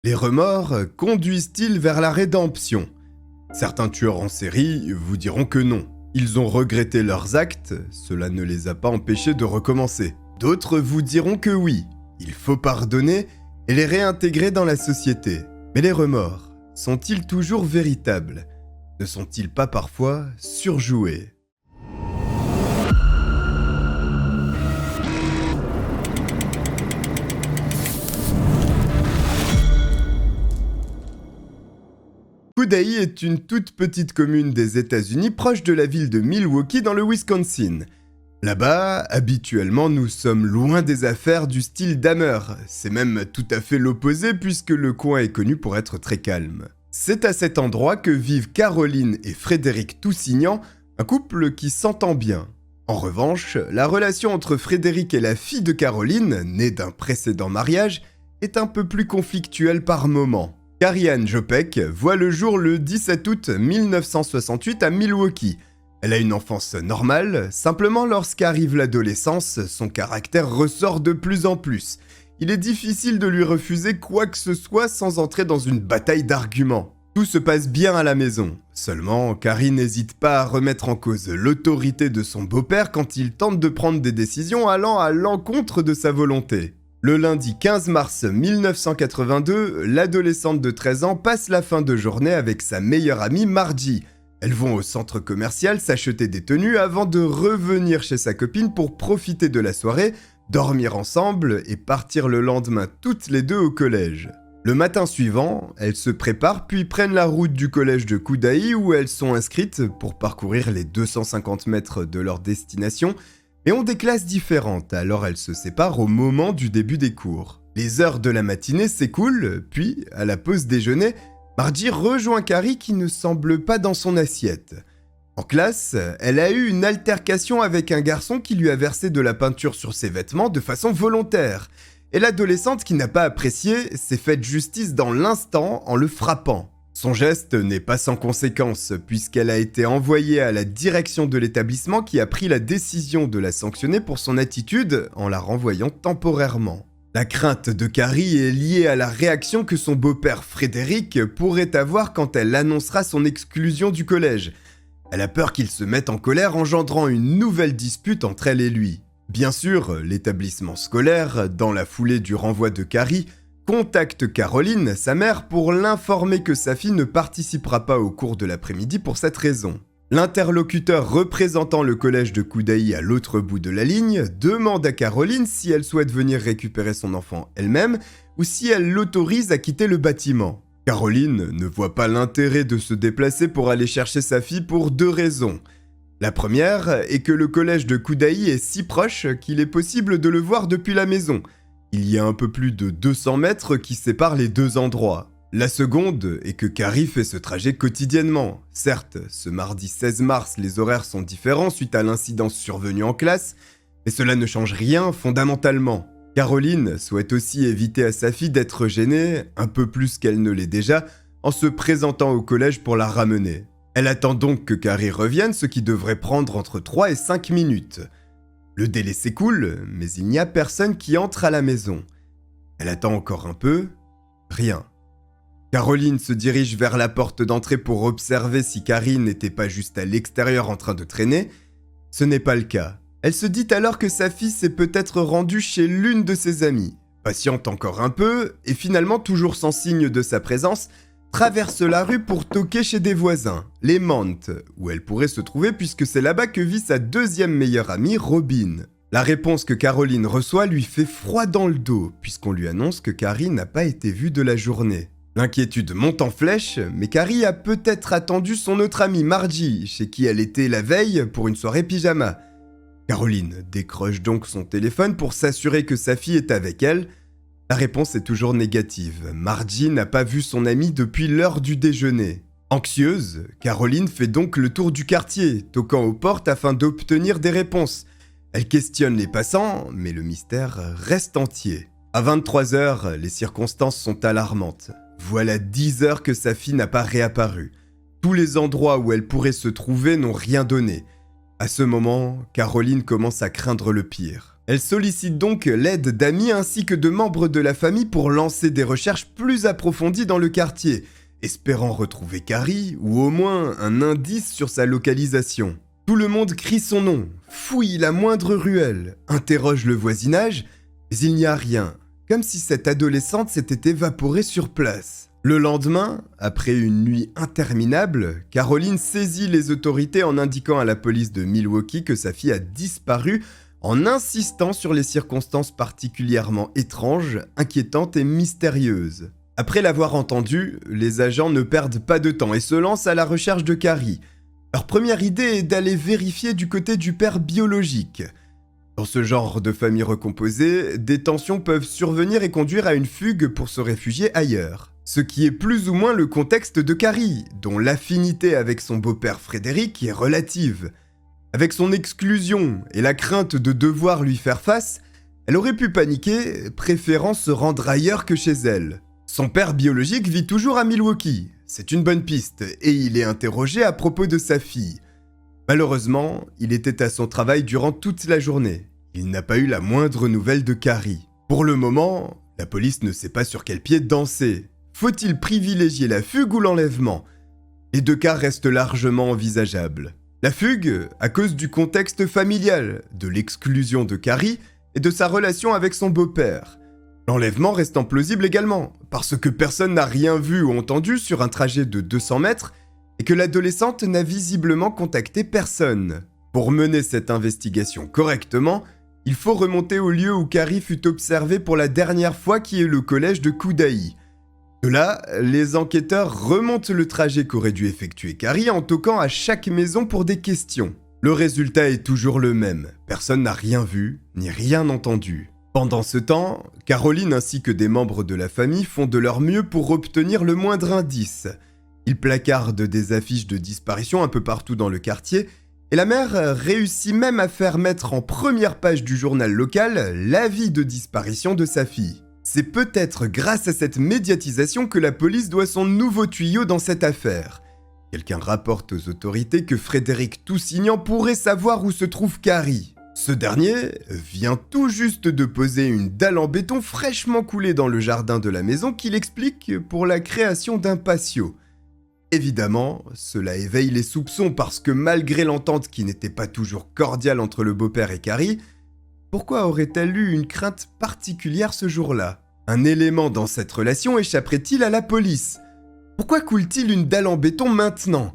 Les remords conduisent-ils vers la rédemption? Certains tueurs en série vous diront que non. Ils ont regretté leurs actes, cela ne les a pas empêchés de recommencer. D'autres vous diront que oui, il faut pardonner et les réintégrer dans la société. Mais les remords, sont-ils toujours véritables? Ne sont-ils pas parfois surjoués? Cudahy est une toute petite commune des États-Unis proche de la ville de Milwaukee dans le Wisconsin. Là-bas, habituellement, nous sommes loin des affaires du style Dahmer. C'est même tout à fait l'opposé puisque le coin est connu pour être très calme. C'est à cet endroit que vivent Caroline et Frédéric Toussignan, un couple qui s'entend bien. En revanche, la relation entre Frédéric et la fille de Caroline, née d'un précédent mariage, est un peu plus conflictuelle par moments. Carrie-Anne Jopek voit le jour le 17 août 1968 à Milwaukee. Elle a une enfance normale, simplement lorsqu'arrive l'adolescence, son caractère ressort de plus en plus. Il est difficile de lui refuser quoi que ce soit sans entrer dans une bataille d'arguments. Tout se passe bien à la maison. Seulement, Carrie n'hésite pas à remettre en cause l'autorité de son beau-père quand il tente de prendre des décisions allant à l'encontre de sa volonté. Le lundi 15 mars 1982, l'adolescente de 13 ans passe la fin de journée avec sa meilleure amie Margie. Elles vont au centre commercial s'acheter des tenues avant de revenir chez sa copine pour profiter de la soirée, dormir ensemble et partir le lendemain toutes les deux au collège. Le matin suivant, elles se préparent puis prennent la route du collège de Cudahy où elles sont inscrites pour parcourir les 250 mètres de leur destination, mais ont des classes différentes, alors elles se séparent au moment du début des cours. Les heures de la matinée s'écoulent, puis, à la pause déjeuner, Margie rejoint Carrie qui ne semble pas dans son assiette. En classe, elle a eu une altercation avec un garçon qui lui a versé de la peinture sur ses vêtements de façon volontaire. Et l'adolescente qui n'a pas apprécié s'est faite justice dans l'instant en le frappant. Son geste n'est pas sans conséquence, puisqu'elle a été envoyée à la direction de l'établissement qui a pris la décision de la sanctionner pour son attitude en la renvoyant temporairement. La crainte de Carrie est liée à la réaction que son beau-père Frédéric pourrait avoir quand elle annoncera son exclusion du collège. Elle a peur qu'il se mette en colère engendrant une nouvelle dispute entre elle et lui. Bien sûr, l'établissement scolaire, dans la foulée du renvoi de Carrie, contacte Caroline, sa mère, pour l'informer que sa fille ne participera pas au cours de l'après-midi pour cette raison. L'interlocuteur représentant le collège de Cudahy à l'autre bout de la ligne demande à Caroline si elle souhaite venir récupérer son enfant elle-même ou si elle l'autorise à quitter le bâtiment. Caroline ne voit pas l'intérêt de se déplacer pour aller chercher sa fille pour deux raisons. La première est que le collège de Cudahy est si proche qu'il est possible de le voir depuis la maison. Il y a un peu plus de 200 mètres qui séparent les deux endroits. La seconde est que Carrie fait ce trajet quotidiennement. Certes, ce mardi 16 mars, les horaires sont différents suite à l'incident survenu en classe, mais cela ne change rien fondamentalement. Caroline souhaite aussi éviter à sa fille d'être gênée, un peu plus qu'elle ne l'est déjà, en se présentant au collège pour la ramener. Elle attend donc que Carrie revienne, ce qui devrait prendre entre 3 et 5 minutes. Le délai s'écoule, mais il n'y a personne qui entre à la maison. Elle attend encore un peu, rien. Caroline se dirige vers la porte d'entrée pour observer si Carrie n'était pas juste à l'extérieur en train de traîner. Ce n'est pas le cas. Elle se dit alors que sa fille s'est peut-être rendue chez l'une de ses amies. Patiente encore un peu, et finalement toujours sans signe de sa présence, traverse la rue pour toquer chez des voisins, les Mantes, où elle pourrait se trouver puisque c'est là-bas que vit sa deuxième meilleure amie, Robin. La réponse que Caroline reçoit lui fait froid dans le dos, puisqu'on lui annonce que Carrie n'a pas été vue de la journée. L'inquiétude monte en flèche, mais Carrie a peut-être attendu son autre amie Margie, chez qui elle était la veille pour une soirée pyjama. Caroline décroche donc son téléphone pour s'assurer que sa fille est avec elle. La réponse est toujours négative. Margie n'a pas vu son amie depuis l'heure du déjeuner. Anxieuse, Caroline fait donc le tour du quartier, toquant aux portes afin d'obtenir des réponses. Elle questionne les passants, mais le mystère reste entier. À 23h, les circonstances sont alarmantes. Voilà 10 heures que sa fille n'a pas réapparu. Tous les endroits où elle pourrait se trouver n'ont rien donné. À ce moment, Caroline commence à craindre le pire. Elle sollicite donc l'aide d'amis ainsi que de membres de la famille pour lancer des recherches plus approfondies dans le quartier, espérant retrouver Carrie ou au moins un indice sur sa localisation. Tout le monde crie son nom, fouille la moindre ruelle, interroge le voisinage, mais il n'y a rien, comme si cette adolescente s'était évaporée sur place. Le lendemain, après une nuit interminable, Caroline saisit les autorités en indiquant à la police de Milwaukee que sa fille a disparu, en insistant sur les circonstances particulièrement étranges, inquiétantes et mystérieuses. Après l'avoir entendu, les agents ne perdent pas de temps et se lancent à la recherche de Carrie. Leur première idée est d'aller vérifier du côté du père biologique. Dans ce genre de famille recomposée, des tensions peuvent survenir et conduire à une fugue pour se réfugier ailleurs. Ce qui est plus ou moins le contexte de Carrie, dont l'affinité avec son beau-père Frédéric est relative. Avec son exclusion et la crainte de devoir lui faire face, elle aurait pu paniquer, préférant se rendre ailleurs que chez elle. Son père biologique vit toujours à Milwaukee, c'est une bonne piste, et il est interrogé à propos de sa fille. Malheureusement, il était à son travail durant toute la journée. Il n'a pas eu la moindre nouvelle de Carrie. Pour le moment, la police ne sait pas sur quel pied danser. Faut-il privilégier la fugue ou l'enlèvement? Les deux cas restent largement envisageables. La fugue, à cause du contexte familial, de l'exclusion de Carrie et de sa relation avec son beau-père. L'enlèvement restant plausible également, parce que personne n'a rien vu ou entendu sur un trajet de 200 mètres et que l'adolescente n'a visiblement contacté personne. Pour mener cette investigation correctement, il faut remonter au lieu où Carrie fut observée pour la dernière fois qui est le collège de Koudaï. De là, les enquêteurs remontent le trajet qu'aurait dû effectuer Carrie en toquant à chaque maison pour des questions. Le résultat est toujours le même, personne n'a rien vu, ni rien entendu. Pendant ce temps, Caroline ainsi que des membres de la famille font de leur mieux pour obtenir le moindre indice. Ils placardent des affiches de disparition un peu partout dans le quartier, et la mère réussit même à faire mettre en première page du journal local l'avis de disparition de sa fille. C'est peut-être grâce à cette médiatisation que la police doit son nouveau tuyau dans cette affaire. Quelqu'un rapporte aux autorités que Frédéric Toussignan pourrait savoir où se trouve Carrie. Ce dernier vient tout juste de poser une dalle en béton fraîchement coulée dans le jardin de la maison qu'il explique pour la création d'un patio. Évidemment, cela éveille les soupçons parce que malgré l'entente qui n'était pas toujours cordiale entre le beau-père et Carrie, pourquoi aurait-elle eu une crainte particulière ce jour-là? Un élément dans cette relation échapperait-il à la police? Pourquoi coule-t-il une dalle en béton maintenant?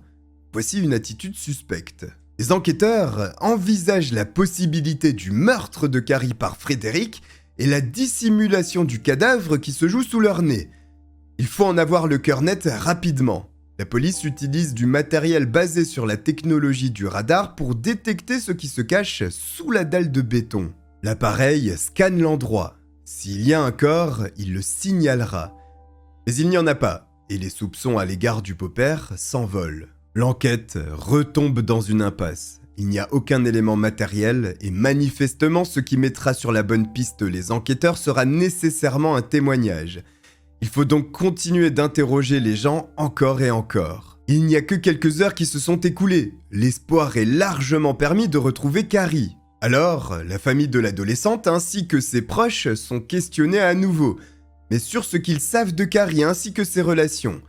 Voici une attitude suspecte. Les enquêteurs envisagent la possibilité du meurtre de Carrie par Frédéric et la dissimulation du cadavre qui se joue sous leur nez. Il faut en avoir le cœur net rapidement. La police utilise du matériel basé sur la technologie du radar pour détecter ce qui se cache sous la dalle de béton. L'appareil scanne l'endroit. S'il y a un corps, il le signalera. Mais il n'y en a pas, et les soupçons à l'égard du beau-père s'envolent. L'enquête retombe dans une impasse. Il n'y a aucun élément matériel, et manifestement ce qui mettra sur la bonne piste les enquêteurs sera nécessairement un témoignage. Il faut donc continuer d'interroger les gens encore et encore. Il n'y a que quelques heures qui se sont écoulées. L'espoir est largement permis de retrouver Carrie. Alors, la famille de l'adolescente ainsi que ses proches sont questionnés à nouveau, mais sur ce qu'ils savent de Carrie ainsi que ses relations.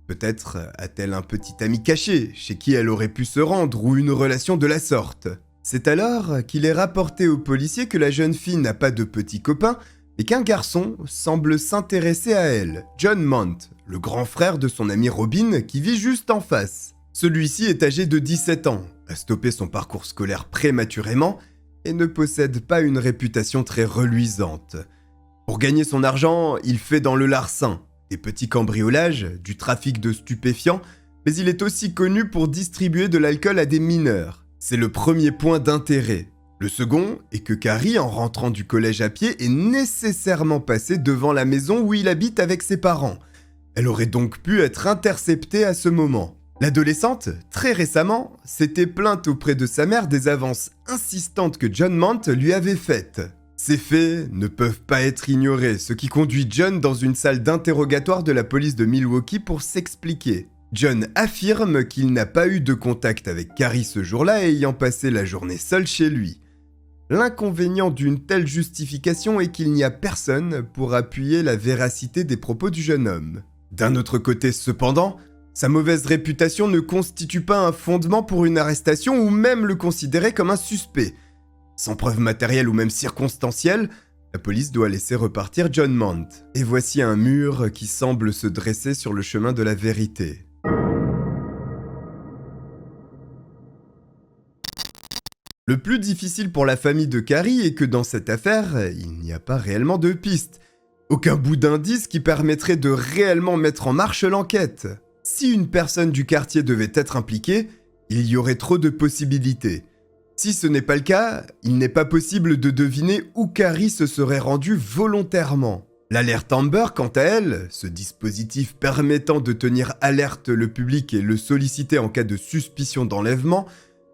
Peut-être a-t-elle un petit ami caché, chez qui elle aurait pu se rendre, ou une relation de la sorte. C'est alors qu'il est rapporté aux policiers que la jeune fille n'a pas de petit copain, et qu'un garçon semble s'intéresser à elle, John Mont, le grand frère de son ami Robin qui vit juste en face. Celui-ci est âgé de 17 ans, a stoppé son parcours scolaire prématurément et ne possède pas une réputation très reluisante. Pour gagner son argent, il fait dans le larcin, des petits cambriolages, du trafic de stupéfiants, mais il est aussi connu pour distribuer de l'alcool à des mineurs. C'est le premier point d'intérêt. Le second est que Carrie, en rentrant du collège à pied, est nécessairement passée devant la maison où il habite avec ses parents. Elle aurait donc pu être interceptée à ce moment. L'adolescente, très récemment, s'était plainte auprès de sa mère des avances insistantes que John Mont lui avait faites. Ces faits ne peuvent pas être ignorés, ce qui conduit John dans une salle d'interrogatoire de la police de Milwaukee pour s'expliquer. John affirme qu'il n'a pas eu de contact avec Carrie ce jour-là, ayant passé la journée seul chez lui. L'inconvénient d'une telle justification est qu'il n'y a personne pour appuyer la véracité des propos du jeune homme. D'un autre côté, cependant, sa mauvaise réputation ne constitue pas un fondement pour une arrestation ou même le considérer comme un suspect. Sans preuve matérielle ou même circonstancielle, la police doit laisser repartir John Mant. Et voici un mur qui semble se dresser sur le chemin de la vérité. Le plus difficile pour la famille de Carrie est que dans cette affaire, il n'y a pas réellement de piste. Aucun bout d'indice qui permettrait de réellement mettre en marche l'enquête. Si une personne du quartier devait être impliquée, il y aurait trop de possibilités. Si ce n'est pas le cas, il n'est pas possible de deviner où Carrie se serait rendue volontairement. L'alerte Amber, quant à elle, ce dispositif permettant de tenir alerte le public et le solliciter en cas de suspicion d'enlèvement,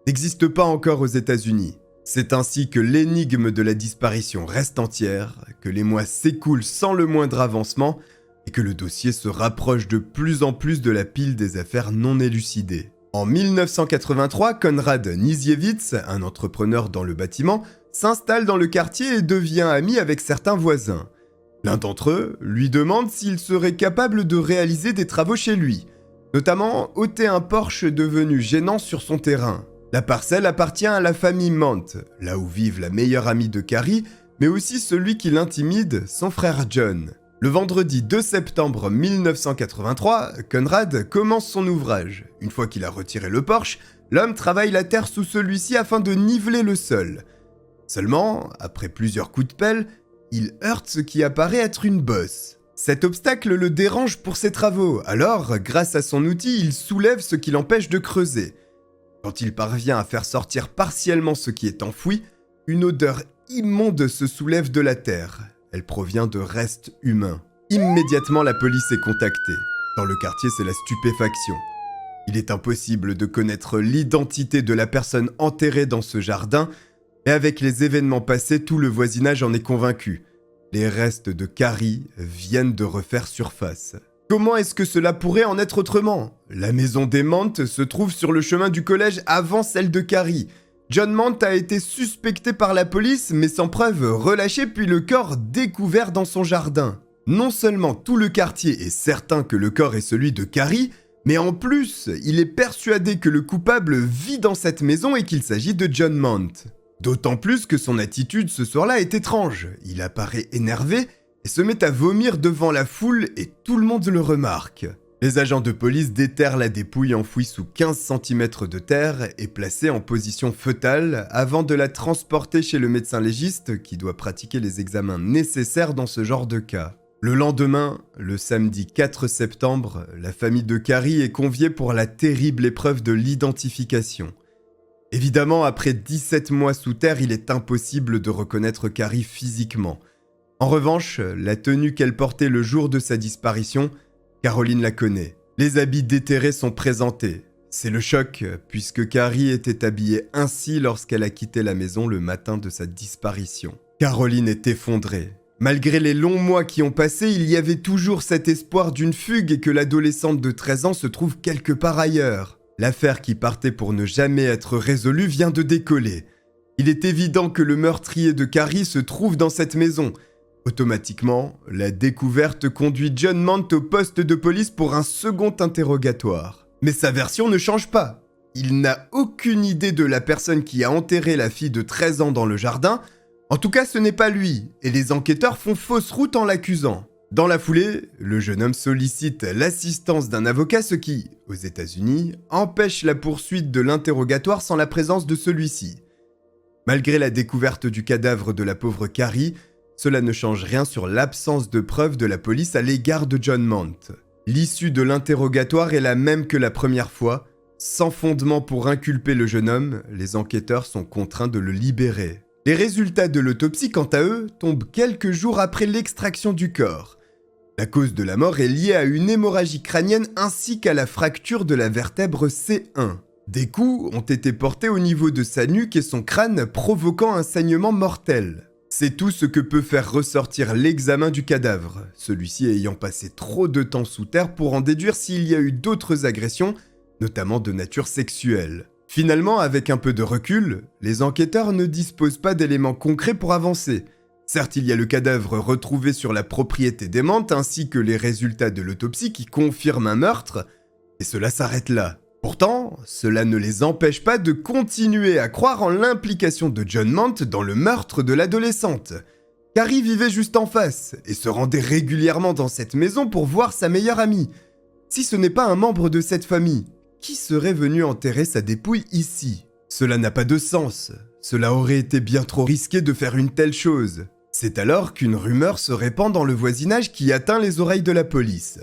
n'existe pas encore aux États-Unis. C'est ainsi que l'énigme de la disparition reste entière, que les mois s'écoulent sans le moindre avancement et que le dossier se rapproche de plus en plus de la pile des affaires non élucidées. En 1983, Konrad Niziewicz, un entrepreneur dans le bâtiment, s'installe dans le quartier et devient ami avec certains voisins. L'un d'entre eux lui demande s'il serait capable de réaliser des travaux chez lui, notamment ôter un porche devenu gênant sur son terrain. La parcelle appartient à la famille Mant, là où vivent la meilleure amie de Carrie, mais aussi celui qui l'intimide, son frère John. Le vendredi 2 septembre 1983, Konrad commence son ouvrage. Une fois qu'il a retiré le porche, l'homme travaille la terre sous celui-ci afin de niveler le sol. Seulement, après plusieurs coups de pelle, il heurte ce qui apparaît être une bosse. Cet obstacle le dérange pour ses travaux, alors, grâce à son outil, il soulève ce qui l'empêche de creuser. Quand il parvient à faire sortir partiellement ce qui est enfoui, une odeur immonde se soulève de la terre. Elle provient de restes humains. Immédiatement, la police est contactée. Dans le quartier, c'est la stupéfaction. Il est impossible de connaître l'identité de la personne enterrée dans ce jardin, et avec les événements passés, tout le voisinage en est convaincu. Les restes de Carrie viennent de refaire surface. Comment est-ce que cela pourrait en être autrement? La maison des Mant se trouve sur le chemin du collège avant celle de Carrie. John Mant a été suspecté par la police, mais sans preuve relâché puis le corps découvert dans son jardin. Non seulement tout le quartier est certain que le corps est celui de Carrie, mais en plus, il est persuadé que le coupable vit dans cette maison et qu'il s'agit de John Mant. D'autant plus que son attitude ce soir-là est étrange. Il apparaît énervé et se met à vomir devant la foule et tout le monde le remarque. Les agents de police déterrent la dépouille enfouie sous 15 cm de terre et placée en position fœtale avant de la transporter chez le médecin légiste qui doit pratiquer les examens nécessaires dans ce genre de cas. Le lendemain, le samedi 4 septembre, la famille de Carrie est conviée pour la terrible épreuve de l'identification. Évidemment, après 17 mois sous terre, il est impossible de reconnaître Carrie physiquement. En revanche, la tenue qu'elle portait le jour de sa disparition, Caroline la connaît. Les habits déterrés sont présentés. C'est le choc, puisque Carrie était habillée ainsi lorsqu'elle a quitté la maison le matin de sa disparition. Caroline est effondrée. Malgré les longs mois qui ont passé, il y avait toujours cet espoir d'une fugue et que l'adolescente de 13 ans se trouve quelque part ailleurs. L'affaire qui partait pour ne jamais être résolue vient de décoller. Il est évident que le meurtrier de Carrie se trouve dans cette maison. Automatiquement, la découverte conduit John Mant au poste de police pour un second interrogatoire. Mais sa version ne change pas. Il n'a aucune idée de la personne qui a enterré la fille de 13 ans dans le jardin. En tout cas, ce n'est pas lui, et les enquêteurs font fausse route en l'accusant. Dans la foulée, le jeune homme sollicite l'assistance d'un avocat, ce qui, aux États-Unis, empêche la poursuite de l'interrogatoire sans la présence de celui-ci. Malgré la découverte du cadavre de la pauvre Carrie, cela ne change rien sur l'absence de preuves de la police à l'égard de John Mant. L'issue de l'interrogatoire est la même que la première fois. Sans fondement pour inculper le jeune homme, les enquêteurs sont contraints de le libérer. Les résultats de l'autopsie, quant à eux, tombent quelques jours après l'extraction du corps. La cause de la mort est liée à une hémorragie crânienne ainsi qu'à la fracture de la vertèbre C1. Des coups ont été portés au niveau de sa nuque et son crâne, provoquant un saignement mortel. C'est tout ce que peut faire ressortir l'examen du cadavre, celui-ci ayant passé trop de temps sous terre pour en déduire s'il y a eu d'autres agressions, notamment de nature sexuelle. Finalement, avec un peu de recul, les enquêteurs ne disposent pas d'éléments concrets pour avancer. Certes, il y a le cadavre retrouvé sur la propriété d'Aimante ainsi que les résultats de l'autopsie qui confirment un meurtre, et cela s'arrête là. Pourtant, cela ne les empêche pas de continuer à croire en l'implication de John Mant dans le meurtre de l'adolescente. Carrie vivait juste en face et se rendait régulièrement dans cette maison pour voir sa meilleure amie. Si ce n'est pas un membre de cette famille, qui serait venu enterrer sa dépouille ici? Cela n'a pas de sens. Cela aurait été bien trop risqué de faire une telle chose. C'est alors qu'une rumeur se répand dans le voisinage qui atteint les oreilles de la police.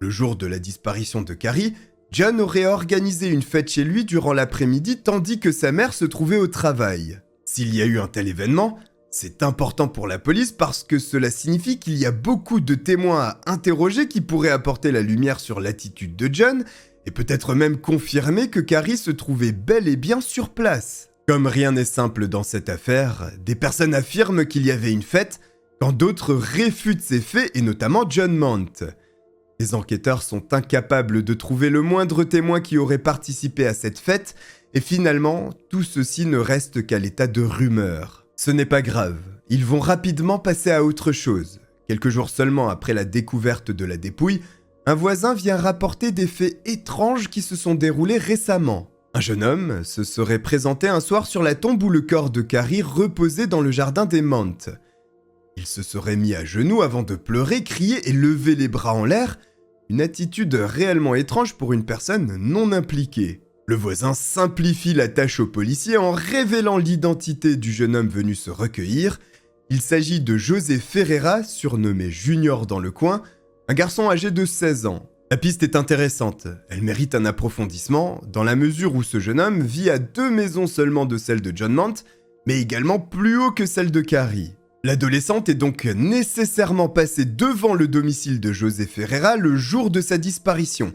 Le jour de la disparition de Carrie, John aurait organisé une fête chez lui durant l'après-midi tandis que sa mère se trouvait au travail. S'il y a eu un tel événement, c'est important pour la police parce que cela signifie qu'il y a beaucoup de témoins à interroger qui pourraient apporter la lumière sur l'attitude de John et peut-être même confirmer que Carrie se trouvait bel et bien sur place. Comme rien n'est simple dans cette affaire, des personnes affirment qu'il y avait une fête, quand d'autres réfutent ces faits et notamment John Mant. Les enquêteurs sont incapables de trouver le moindre témoin qui aurait participé à cette fête et finalement, tout ceci ne reste qu'à l'état de rumeur. Ce n'est pas grave, ils vont rapidement passer à autre chose. Quelques jours seulement après la découverte de la dépouille, un voisin vient rapporter des faits étranges qui se sont déroulés récemment. Un jeune homme se serait présenté un soir sur la tombe où le corps de Carrie reposait dans le jardin des Mant. Il se serait mis à genoux avant de pleurer, crier et lever les bras en l'air, une attitude réellement étrange pour une personne non impliquée. Le voisin simplifie la tâche aux policiers en révélant l'identité du jeune homme venu se recueillir. Il s'agit de José Ferreira, surnommé Junior dans le coin, un garçon âgé de 16 ans. La piste est intéressante, elle mérite un approfondissement, dans la mesure où ce jeune homme vit à 2 maisons seulement de celle de John Mant, mais également plus haut que celle de Carrie. L'adolescente est donc nécessairement passée devant le domicile de José Ferreira le jour de sa disparition,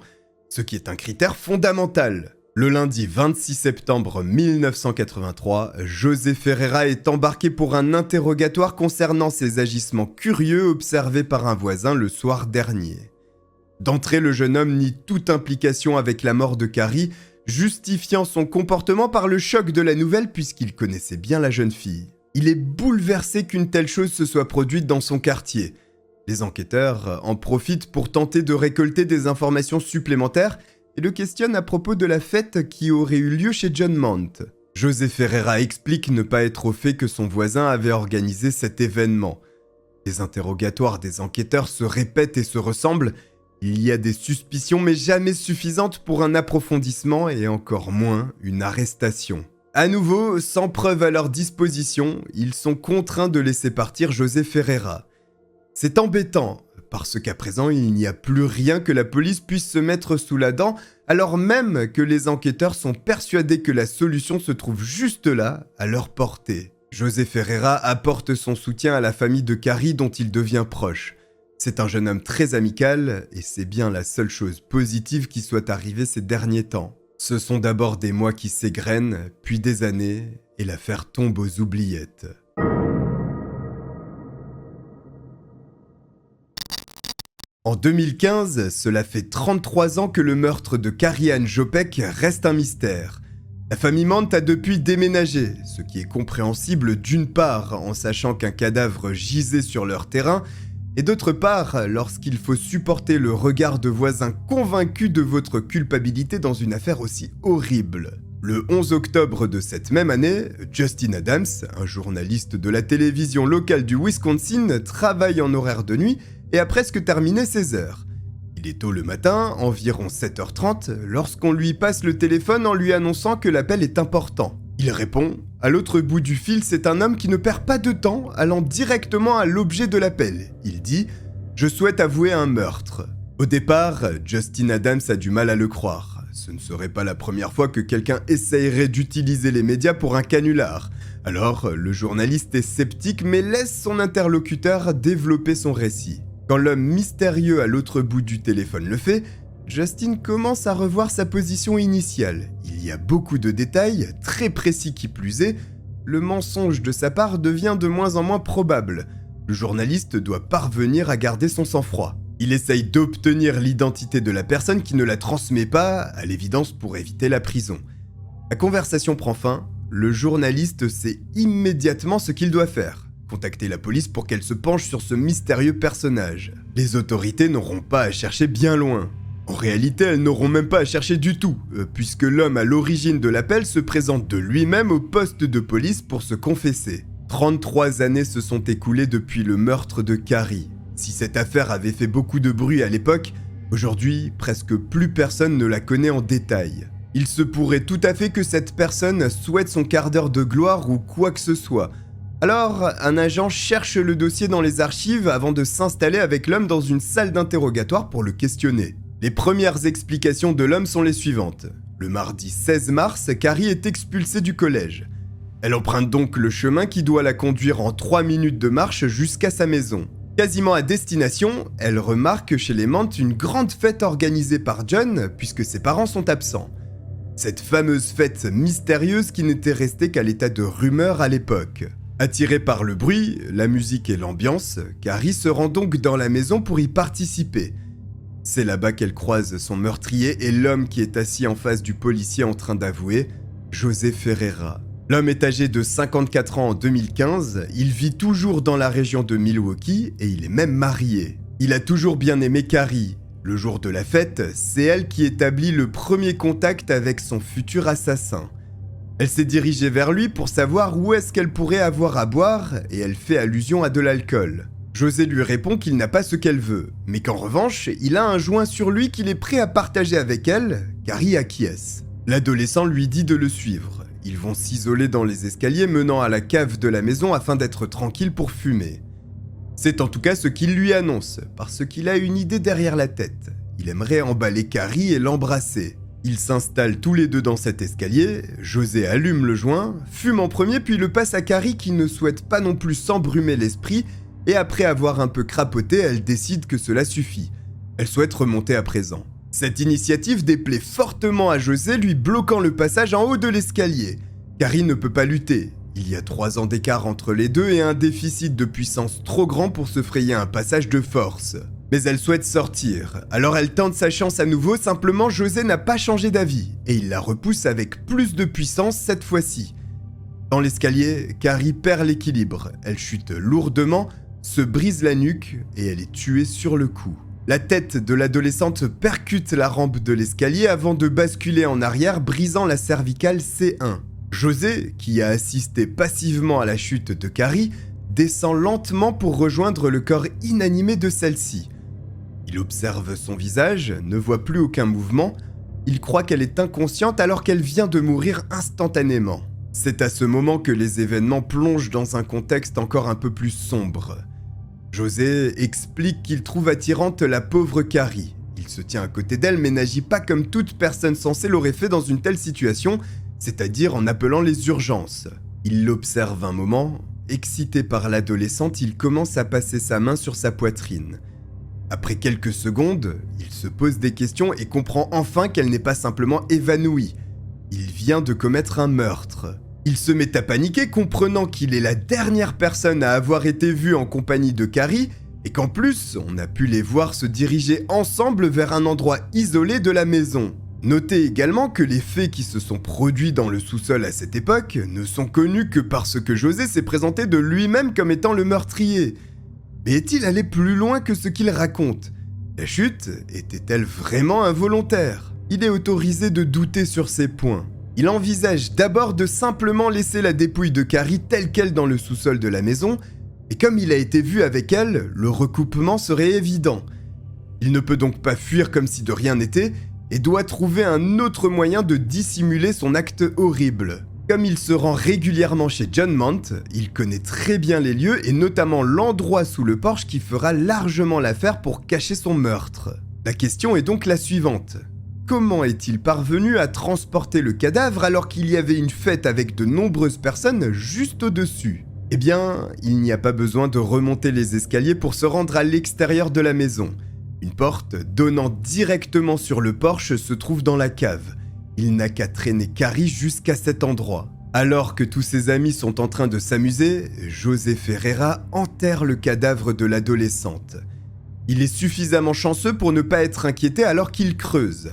ce qui est un critère fondamental. Le lundi 26 septembre 1983, José Ferreira est embarqué pour un interrogatoire concernant ses agissements curieux observés par un voisin le soir dernier. D'entrée, le jeune homme nie toute implication avec la mort de Carrie, justifiant son comportement par le choc de la nouvelle puisqu'il connaissait bien la jeune fille. Il est bouleversé qu'une telle chose se soit produite dans son quartier. Les enquêteurs en profitent pour tenter de récolter des informations supplémentaires et le questionnent à propos de la fête qui aurait eu lieu chez John Mant. José Ferreira explique ne pas être au fait que son voisin avait organisé cet événement. Les interrogatoires des enquêteurs se répètent et se ressemblent. Il y a des suspicions mais jamais suffisantes pour un approfondissement et encore moins une arrestation. À nouveau, sans preuve à leur disposition, ils sont contraints de laisser partir José Ferreira. C'est embêtant, parce qu'à présent il n'y a plus rien que la police puisse se mettre sous la dent, alors même que les enquêteurs sont persuadés que la solution se trouve juste là, à leur portée. José Ferreira apporte son soutien à la famille de Carrie dont il devient proche. C'est un jeune homme très amical et c'est bien la seule chose positive qui soit arrivée ces derniers temps. Ce sont d'abord des mois qui s'égrènent, puis des années, et l'affaire tombe aux oubliettes. En 2015, cela fait 33 ans que le meurtre de Carrie-Anne Jopek reste un mystère. La famille Mant a depuis déménagé, ce qui est compréhensible d'une part en sachant qu'un cadavre gisait sur leur terrain, et d'autre part, lorsqu'il faut supporter le regard de voisins convaincus de votre culpabilité dans une affaire aussi horrible. Le 11 octobre de cette même année, Justin Adams, un journaliste de la télévision locale du Wisconsin, travaille en horaire de nuit et a presque terminé ses heures. Il est tôt le matin, environ 7h30, lorsqu'on lui passe le téléphone en lui annonçant que l'appel est important. Il répond. À l'autre bout du fil, c'est un homme qui ne perd pas de temps, allant directement à l'objet de l'appel. Il dit « Je souhaite avouer un meurtre ». Au départ, Justin Adams a du mal à le croire. Ce ne serait pas la première fois que quelqu'un essayerait d'utiliser les médias pour un canular. Alors, le journaliste est sceptique mais laisse son interlocuteur développer son récit. Quand l'homme mystérieux à l'autre bout du téléphone le fait, Justin commence à revoir sa position initiale. Il y a beaucoup de détails, très précis qui plus est. Le mensonge de sa part devient de moins en moins probable. Le journaliste doit parvenir à garder son sang-froid. Il essaye d'obtenir l'identité de la personne qui ne la transmet pas, à l'évidence pour éviter la prison. La conversation prend fin, le journaliste sait immédiatement ce qu'il doit faire. Contacter la police pour qu'elle se penche sur ce mystérieux personnage. Les autorités n'auront pas à chercher bien loin. En réalité, elles n'auront même pas à chercher du tout, puisque l'homme à l'origine de l'appel se présente de lui-même au poste de police pour se confesser. 33 années se sont écoulées depuis le meurtre de Carrie. Si cette affaire avait fait beaucoup de bruit à l'époque, aujourd'hui, presque plus personne ne la connaît en détail. Il se pourrait tout à fait que cette personne souhaite son quart d'heure de gloire ou quoi que ce soit. Alors, un agent cherche le dossier dans les archives avant de s'installer avec l'homme dans une salle d'interrogatoire pour le questionner. Les premières explications de l'homme sont les suivantes. Le mardi 16 mars, Carrie est expulsée du collège. Elle emprunte donc le chemin qui doit la conduire en 3 minutes de marche jusqu'à sa maison. Quasiment à destination, elle remarque chez les Mant une grande fête organisée par John puisque ses parents sont absents. Cette fameuse fête mystérieuse qui n'était restée qu'à l'état de rumeur à l'époque. Attirée par le bruit, la musique et l'ambiance, Carrie se rend donc dans la maison pour y participer. C'est là-bas qu'elle croise son meurtrier et l'homme qui est assis en face du policier en train d'avouer, José Ferreira. L'homme est âgé de 54 ans en 2015, il vit toujours dans la région de Milwaukee et il est même marié. Il a toujours bien aimé Carrie. Le jour de la fête, c'est elle qui établit le premier contact avec son futur assassin. Elle s'est dirigée vers lui pour savoir où est-ce qu'elle pourrait avoir à boire et elle fait allusion à de l'alcool. José lui répond qu'il n'a pas ce qu'elle veut, mais qu'en revanche, il a un joint sur lui qu'il est prêt à partager avec elle, Carrie acquiesce. L'adolescent lui dit de le suivre. Ils vont s'isoler dans les escaliers menant à la cave de la maison afin d'être tranquilles pour fumer. C'est en tout cas ce qu'il lui annonce, parce qu'il a une idée derrière la tête. Il aimerait emballer Carrie et l'embrasser. Ils s'installent tous les deux dans cet escalier, José allume le joint, fume en premier puis le passe à Carrie qui ne souhaite pas non plus s'embrumer l'esprit, et après avoir un peu crapoté, elle décide que cela suffit. Elle souhaite remonter à présent. Cette initiative déplaît fortement à José, lui bloquant le passage en haut de l'escalier. Carrie ne peut pas lutter. Il y a 3 ans d'écart entre les deux et un déficit de puissance trop grand pour se frayer un passage de force. Mais elle souhaite sortir, alors elle tente sa chance à nouveau, simplement José n'a pas changé d'avis, et il la repousse avec plus de puissance cette fois-ci. Dans l'escalier, Carrie perd l'équilibre, elle chute lourdement, se brise la nuque et elle est tuée sur le coup. La tête de l'adolescente percute la rampe de l'escalier avant de basculer en arrière, brisant la cervicale C1. José, qui a assisté passivement à la chute de Carrie, descend lentement pour rejoindre le corps inanimé de celle-ci. Il observe son visage, ne voit plus aucun mouvement, il croit qu'elle est inconsciente alors qu'elle vient de mourir instantanément. C'est à ce moment que les événements plongent dans un contexte encore un peu plus sombre. José explique qu'il trouve attirante la pauvre Carrie. Il se tient à côté d'elle mais n'agit pas comme toute personne censée l'aurait fait dans une telle situation, c'est-à-dire en appelant les urgences. Il l'observe un moment, excité par l'adolescente, il commence à passer sa main sur sa poitrine. Après quelques secondes, il se pose des questions et comprend enfin qu'elle n'est pas simplement évanouie. Il vient de commettre un meurtre. Il se met à paniquer, comprenant qu'il est la dernière personne à avoir été vue en compagnie de Carrie et qu'en plus, on a pu les voir se diriger ensemble vers un endroit isolé de la maison. Notez également que les faits qui se sont produits dans le sous-sol à cette époque ne sont connus que parce que José s'est présenté de lui-même comme étant le meurtrier. Mais est-il allé plus loin que ce qu'il raconte? La chute était-elle vraiment involontaire? Il est autorisé de douter sur ces points. Il envisage d'abord de simplement laisser la dépouille de Carrie telle qu'elle dans le sous-sol de la maison, et comme il a été vu avec elle, le recoupement serait évident. Il ne peut donc pas fuir comme si de rien n'était, et doit trouver un autre moyen de dissimuler son acte horrible. Comme il se rend régulièrement chez John Mant, il connaît très bien les lieux et notamment l'endroit sous le porche qui fera largement l'affaire pour cacher son meurtre. La question est donc la suivante. Comment est-il parvenu à transporter le cadavre alors qu'il y avait une fête avec de nombreuses personnes juste au-dessus? Eh bien, il n'y a pas besoin de remonter les escaliers pour se rendre à l'extérieur de la maison. Une porte donnant directement sur le porche se trouve dans la cave. Il n'a qu'à traîner Carrie jusqu'à cet endroit. Alors que tous ses amis sont en train de s'amuser, José Ferreira enterre le cadavre de l'adolescente. Il est suffisamment chanceux pour ne pas être inquiété alors qu'il creuse.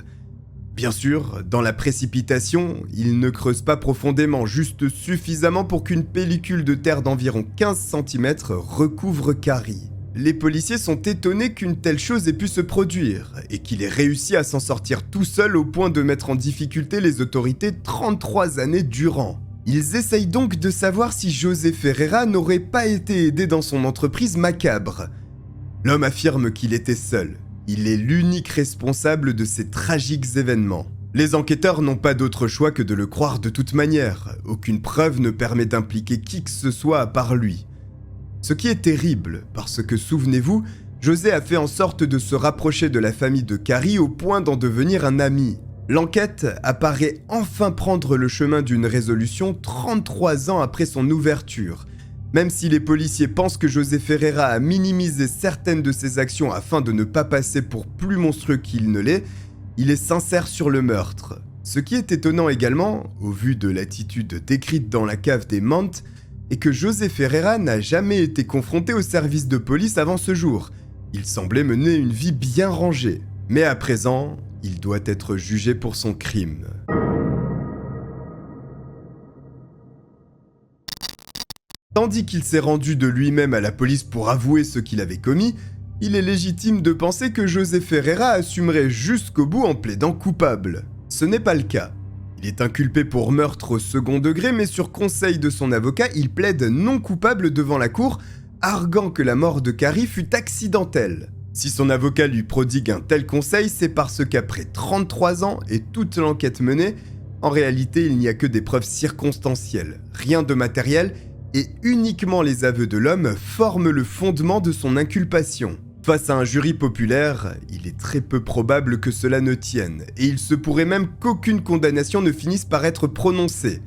Bien sûr, dans la précipitation, il ne creuse pas profondément, juste suffisamment pour qu'une pellicule de terre d'environ 15 cm recouvre Carrie. Les policiers sont étonnés qu'une telle chose ait pu se produire, et qu'il ait réussi à s'en sortir tout seul au point de mettre en difficulté les autorités 33 années durant. Ils essayent donc de savoir si José Ferreira n'aurait pas été aidé dans son entreprise macabre. L'homme affirme qu'il était seul. Il est l'unique responsable de ces tragiques événements. Les enquêteurs n'ont pas d'autre choix que de le croire de toute manière. Aucune preuve ne permet d'impliquer qui que ce soit à part lui. Ce qui est terrible, parce que souvenez-vous, José a fait en sorte de se rapprocher de la famille de Carrie au point d'en devenir un ami. L'enquête apparaît enfin prendre le chemin d'une résolution 33 ans après son ouverture. Même si les policiers pensent que José Ferreira a minimisé certaines de ses actions afin de ne pas passer pour plus monstrueux qu'il ne l'est, il est sincère sur le meurtre. Ce qui est étonnant également, au vu de l'attitude décrite dans la cave des Mantes, est que José Ferreira n'a jamais été confronté au service de police avant ce jour. Il semblait mener une vie bien rangée. Mais à présent, il doit être jugé pour son crime. Tandis qu'il s'est rendu de lui-même à la police pour avouer ce qu'il avait commis, il est légitime de penser que José Ferreira assumerait jusqu'au bout en plaidant coupable. Ce n'est pas le cas. Il est inculpé pour meurtre au second degré, mais sur conseil de son avocat, il plaide non coupable devant la cour, arguant que la mort de Carrie fut accidentelle. Si son avocat lui prodigue un tel conseil, c'est parce qu'après 33 ans et toute l'enquête menée, en réalité il n'y a que des preuves circonstancielles, rien de matériel, et uniquement les aveux de l'homme forment le fondement de son inculpation. Face à un jury populaire, il est très peu probable que cela ne tienne, et il se pourrait même qu'aucune condamnation ne finisse par être prononcée.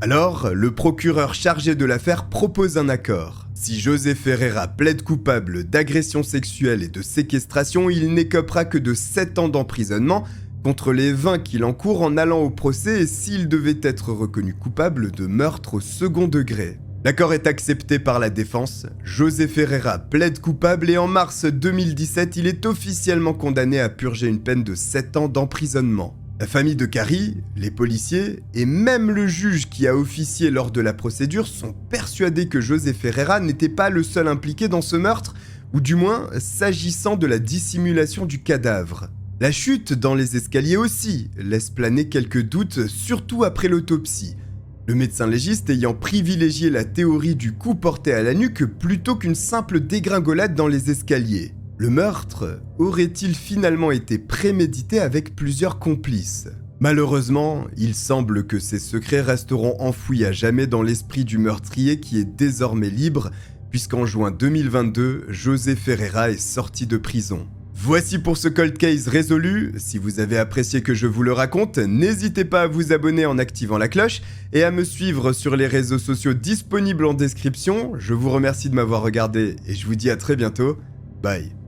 Alors, le procureur chargé de l'affaire propose un accord. Si José Ferreira plaide coupable d'agression sexuelle et de séquestration, il n'écopera que de 7 ans d'emprisonnement, contre les 20 qu'il encourt en allant au procès et s'il devait être reconnu coupable de meurtre au second degré. L'accord est accepté par la défense, José Ferreira plaide coupable et en mars 2017, il est officiellement condamné à purger une peine de 7 ans d'emprisonnement. La famille de Carrie, les policiers et même le juge qui a officié lors de la procédure sont persuadés que José Ferreira n'était pas le seul impliqué dans ce meurtre, ou du moins s'agissant de la dissimulation du cadavre. La chute dans les escaliers aussi laisse planer quelques doutes, surtout après l'autopsie. Le médecin légiste ayant privilégié la théorie du coup porté à la nuque plutôt qu'une simple dégringolade dans les escaliers. Le meurtre aurait-il finalement été prémédité avec plusieurs complices ? Malheureusement, il semble que ces secrets resteront enfouis à jamais dans l'esprit du meurtrier qui est désormais libre, puisqu'en juin 2022, José Ferreira est sorti de prison. Voici pour ce cold case résolu. Si vous avez apprécié que je vous le raconte, n'hésitez pas à vous abonner en activant la cloche et à me suivre sur les réseaux sociaux disponibles en description. Je vous remercie de m'avoir regardé et je vous dis à très bientôt. Bye.